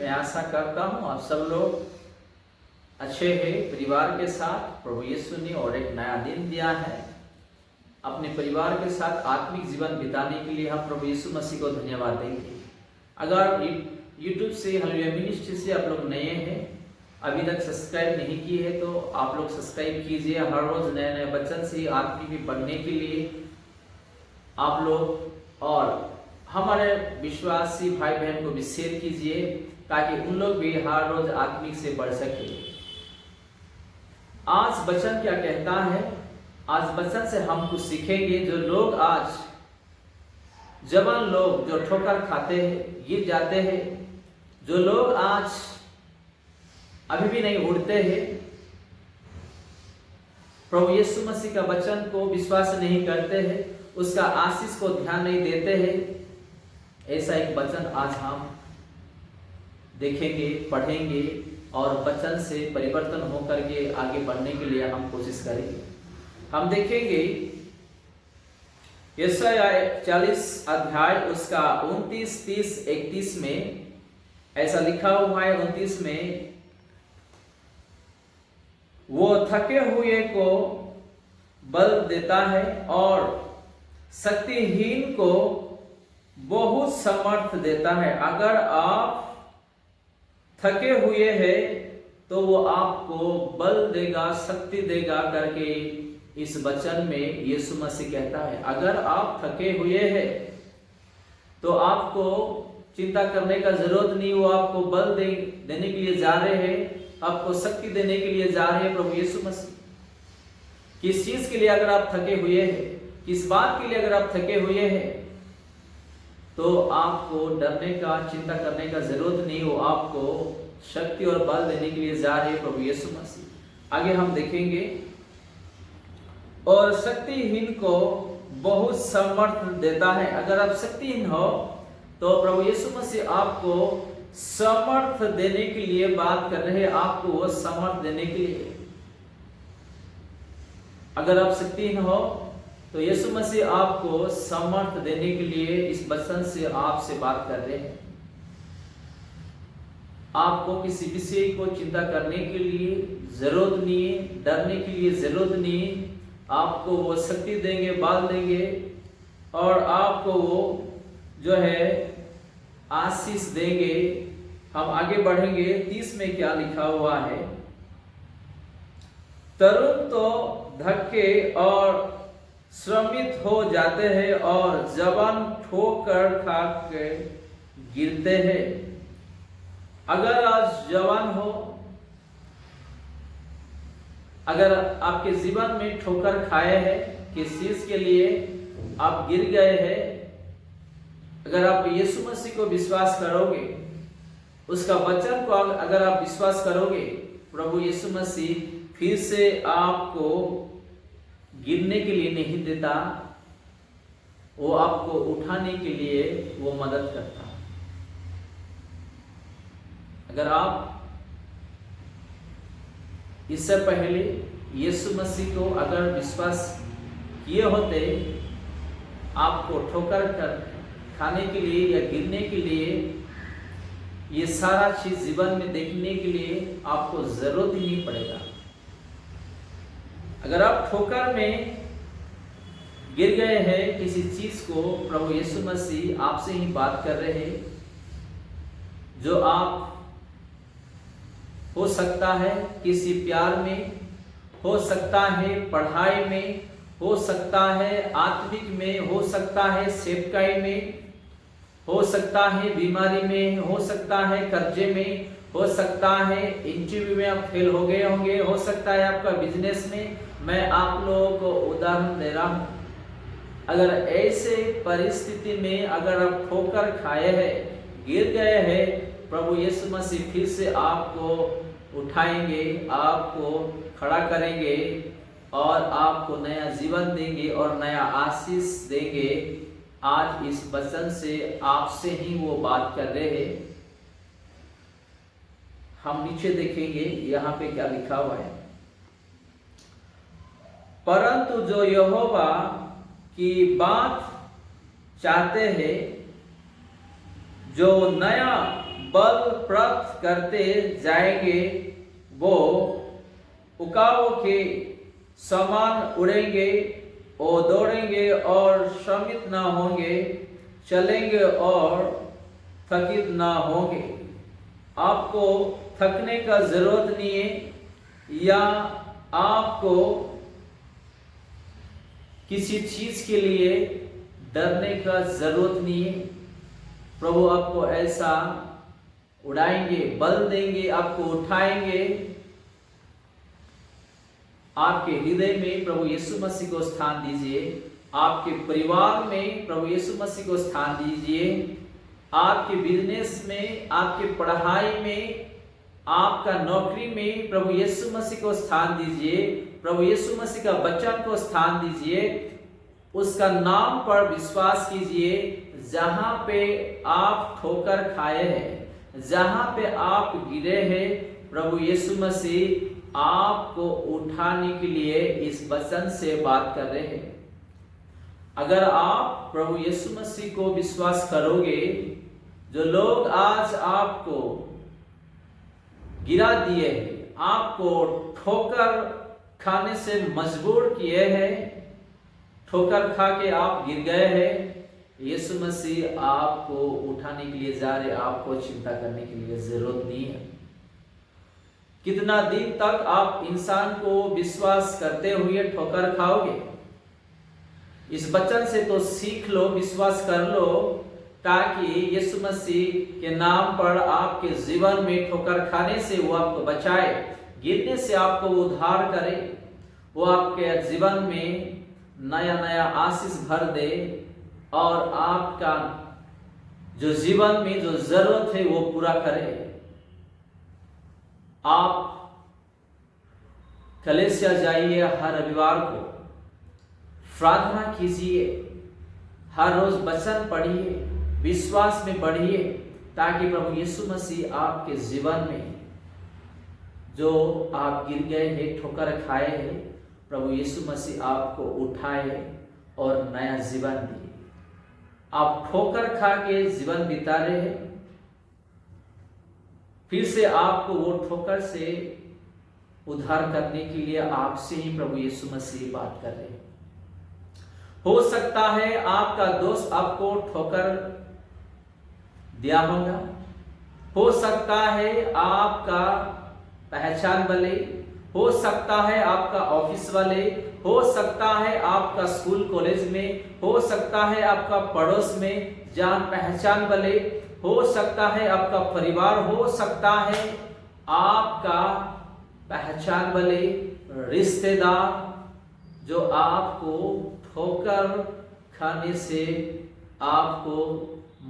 मैं आशा करता हूँ आप सब लोग अच्छे हैं। परिवार के साथ प्रभु यीशु ने और एक नया दिन दिया है। अपने परिवार के साथ आत्मिक जीवन बिताने के लिए हम प्रभु यीशु मसीह को धन्यवाद देंगे। अगर यूट्यूब से हालेलुया मिनिस्ट्री से आप लोग नए हैं, अभी तक सब्सक्राइब नहीं किए हैं, तो आप लोग सब्सक्राइब कीजिए। हर रोज नए नए वचन से आत्मिक बनने के लिए आप लोग और हमारे विश्वासी भाई बहन को भी शेयर कीजिए, ताकि उन लोग भी हर रोज आत्मिक से बढ़ सके। आज वचन क्या कहता है? आज वचन से हम कुछ सीखेंगे। जो लोग आज जवान लोग जो ठोकर खाते हैं, गिर जाते हैं, जो लोग आज अभी भी नहीं उठते हैं, प्रभु यीशु मसीह का वचन को विश्वास नहीं करते हैं, उसका आशीष को ध्यान नहीं देते हैं, ऐसा एक वचन आज हम देखेंगे, पढ़ेंगे और वचन से परिवर्तन होकर के आगे बढ़ने के लिए हम कोशिश करेंगे। हम देखेंगे यशायाह 40 अध्याय उसका 29, 30, 31 में ऐसा लिखा हुआ है। 29 में, वो थके हुए को बल देता है और शक्तिहीन को बहुत समर्थ देता है। अगर आप थके हुए हैं तो वो आपको बल देगा, शक्ति देगा करके इस वचन में यीशु मसीह कहता है। अगर आप थके हुए हैं तो आपको चिंता करने का जरूरत नहीं। वो आपको बल देने के लिए जा रहे हैं, आपको शक्ति देने के लिए जा रहे हैं प्रभु यीशु मसीह। किस चीज के लिए अगर आप थके हुए हैं, किस बात के लिए अगर आप थके हुए हैं, तो आपको डरने का, चिंता करने का जरूरत नहीं। हो आपको शक्ति और बल देने के लिए जा रहे हैं प्रभु यीशु मसीह। आगे हम देखेंगे, और शक्तिहीन को बहुत समर्थ देता है। अगर आप शक्तिहीन हो तो प्रभु यीशु मसीह आपको समर्थ देने के लिए बात कर रहे हैं, आपको वो समर्थ देने के लिए। अगर आप शक्तिहीन हो तो यीशु मसीह आपको समर्थ देने के लिए इस वचन से आपसे बात कर रहे हैं। आपको किसी विषय को चिंता करने के लिए जरूरत नहीं है, डरने के लिए जरूरत नहीं है। आपको वो शक्ति देंगे, बल देंगे और आपको वो जो है आशीष देंगे। हम आगे बढ़ेंगे। 30 में क्या लिखा हुआ है? तरुण तो धक्के और श्रमित हो जाते हैं और जवान ठोकर खा के गिरते हैं। अगर आज जवान हो, अगर आपके जीवन में ठोकर खाए हैं, किस चीज के लिए आप गिर गए हैं, अगर आप यीशु मसीह को विश्वास करोगे, उसका वचन को अगर आप विश्वास करोगे, प्रभु यीशु मसीह फिर से आपको गिरने के लिए नहीं देता, वो आपको उठाने के लिए वो मदद करता है। अगर आप इससे पहले यीशु मसीह को अगर विश्वास किए होते, आपको ठोकर कर खाने के लिए या गिरने के लिए, ये सारा चीज जीवन में देखने के लिए आपको जरूरत ही नहीं पड़ेगा। अगर आप ठोकर में गिर गए हैं किसी चीज को, प्रभु यीशु मसीह आपसे ही बात कर रहे हैं। जो आप हो सकता है किसी प्यार में, हो सकता है पढ़ाई में, हो सकता है आत्मिक में, हो सकता है सेवकाई में, हो सकता है बीमारी में, हो सकता है कर्जे में, हो सकता है इंटरव्यू में आप फेल हो गए होंगे, हो सकता है आपका बिजनेस में। मैं आप लोगों को उदाहरण दे रहा हूं। अगर ऐसे परिस्थिति में अगर आप ठोकर खाए हैं, गिर गए हैं, प्रभु यीशु मसीह फिर से आपको उठाएंगे, आपको खड़ा करेंगे और आपको नया जीवन देंगे और नया आशीष देंगे। आज इस वचन से आपसे ही वो बात कर रहे हैं। हम नीचे देखेंगे, यहाँ पे क्या लिखा हुआ है? परंतु जो यहोवा की बात चाहते हैं, जो नया बल प्राप्त करते जाएंगे, वो उकाओं के समान उड़ेंगे और दौड़ेंगे और श्रमित ना होंगे, चलेंगे और थकित ना होंगे। आपको थकने का जरूरत नहीं है या आपको किसी चीज के लिए डरने का जरूरत नहीं है। प्रभु आपको ऐसा उड़ाएंगे, बल देंगे, आपको उठाएंगे। आपके हृदय में प्रभु यीशु मसीह को स्थान दीजिए, आपके परिवार में प्रभु यीशु मसीह को स्थान दीजिए, आपके बिजनेस में, आपके पढ़ाई में, आपका नौकरी में प्रभु यीशु मसीह को स्थान दीजिए, प्रभु यीशु मसीह का वचन को स्थान दीजिए, उसका नाम पर विश्वास कीजिए। जहां पे आप ठोकर खाए हैं, जहां पे आप गिरे हैं, प्रभु यीशु मसीह आपको उठाने के लिए इस वचन से बात कर रहे हैं। अगर आप प्रभु यीशु मसीह को विश्वास करोगे, जो लोग आज आपको गिरा दिए हैं, आपको ठोकर खाने से मजबूर किए हैं, ठोकर खा के आप गिर गए हैं, यीशु मसीह आपको उठाने के लिए जा रहे। आपको चिंता करने की लिए जरूरत नहीं है। कितना दिन तक आप इंसान को विश्वास करते हुए ठोकर खाओगे? इस वचन से तो सीख लो, विश्वास कर लो, ताकि यीशु मसीह के नाम पर आपके जीवन में ठोकर खाने से वो आपको बचाए, गिरने से आपको उद्धार करे, वो आपके जीवन में नया नया आशीष भर दे और आपका जो जीवन में जो जरूरत है वो पूरा करे। आप कलीसिया जाइए, हर रविवार को प्रार्थना कीजिए, हर रोज वचन पढ़िए, विश्वास में बढ़िए, ताकि प्रभु यीशु मसीह आपके जीवन में जो आप गिर गए हैं, ठोकर खाए हैं, प्रभु यीशु मसीह आपको उठाए और नया जीवन दिए। आप ठोकर खा के जीवन बिता रहे हैं, फिर से आपको वो ठोकर से उद्धार करने के लिए आपसे ही प्रभु यीशु मसीह बात कर रहे हैं। हो सकता है आपका दोस्त आपको ठोकर दिया होगा, हो सकता है आपका पहचान वाले, हो सकता है आपका ऑफिस वाले, हो सकता है आपका स्कूल कॉलेज में, हो सकता है आपका पड़ोस में जान पहचान वाले, हो सकता है आपका परिवार, हो सकता है आपका पहचान वाले रिश्तेदार जो आपको ठोकर खाने से आपको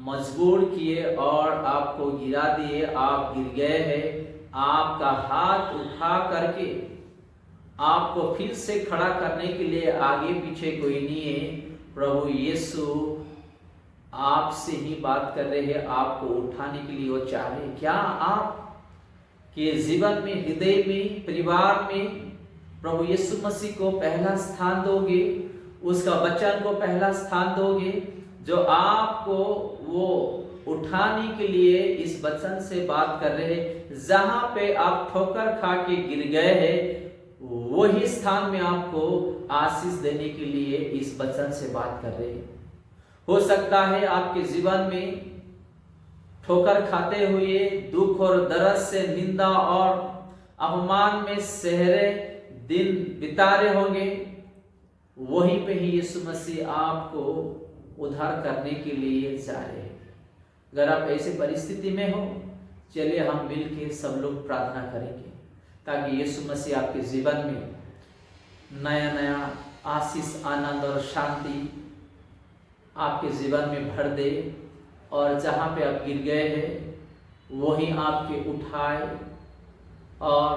मजबूर किए और आपको गिरा दिए, आप गिर गए हैं। आपका हाथ उठा करके आपको फिर से खड़ा करने के लिए आगे पीछे कोई नहीं है। प्रभु यीशु आपसे ही बात कर रहे हैं, आपको उठाने के लिए वो चाह रहे हैं। क्या आप के जीवन में, हृदय में, परिवार में प्रभु यीशु मसीह को पहला स्थान दोगे, उसका वचन को पहला स्थान दोगे, जो आपको वो उठाने के लिए इस वचन से बात कर रहे हैं। जहां पे आप ठोकर खा के गिर गए हैं, वही स्थान में आपको आशीष देने के लिए इस वचन से बात कर रहे हैं। हो सकता है आपके जीवन में ठोकर खाते हुए दुख और दर्द से, निंदा और अपमान में सहरे दिन बिता रहे होंगे, वहीं पे ही यीशु मसीह आपको उद्धार करने के लिए जा रहे हैं। अगर आप ऐसी परिस्थिति में हो, चलिए हम मिलकर सब लोग प्रार्थना करेंगे, ताकि यीशु मसीह आपके जीवन में नया नया आशीष, आनंद और शांति आपके जीवन में भर दे, और जहाँ पे आप गिर गए हैं वहीं आपके उठाए और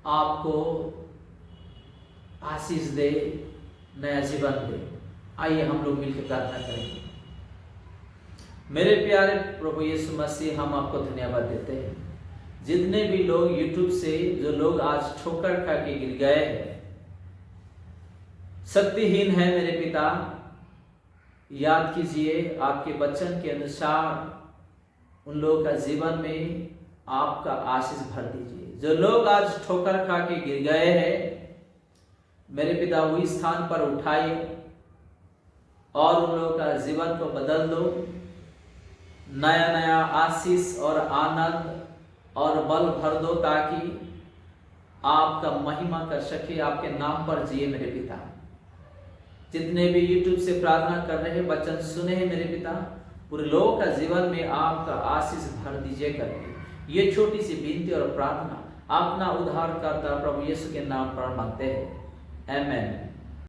आपको आशीष दे, नया जीवन दे। आइए हम लोग मिलकर प्रार्थना करेंगे। मेरे प्यारे प्रभु यीशु मसीह, हम आपको धन्यवाद देते हैं। जितने भी लोग YouTube से, जो लोग आज ठोकर खा के गिर गए हैं, शक्तिहीन है मेरे पिता, याद कीजिए आपके वचन के अनुसार उन लोगों का जीवन में आपका आशीष भर दीजिए। जो लोग आज ठोकर खा के गिर गए हैं, मेरे पिता वही स्थान पर उठाइए और उन लोगों का जीवन को बदल दो। नया नया आशीष और आनंद और बल भर दो, ताकि आपका महिमा कर सके, आपके नाम पर जिए मेरे पिता। जितने भी YouTube से प्रार्थना कर रहे हैं, वचन सुने हैं मेरे पिता, पूरे लोगों का जीवन में आपका आशीष भर दीजिए करके ये छोटी सी विनती और प्रार्थना अपना उद्धारकर्ता प्रभु यीशु के नाम पर मांगते हैं, आमेन।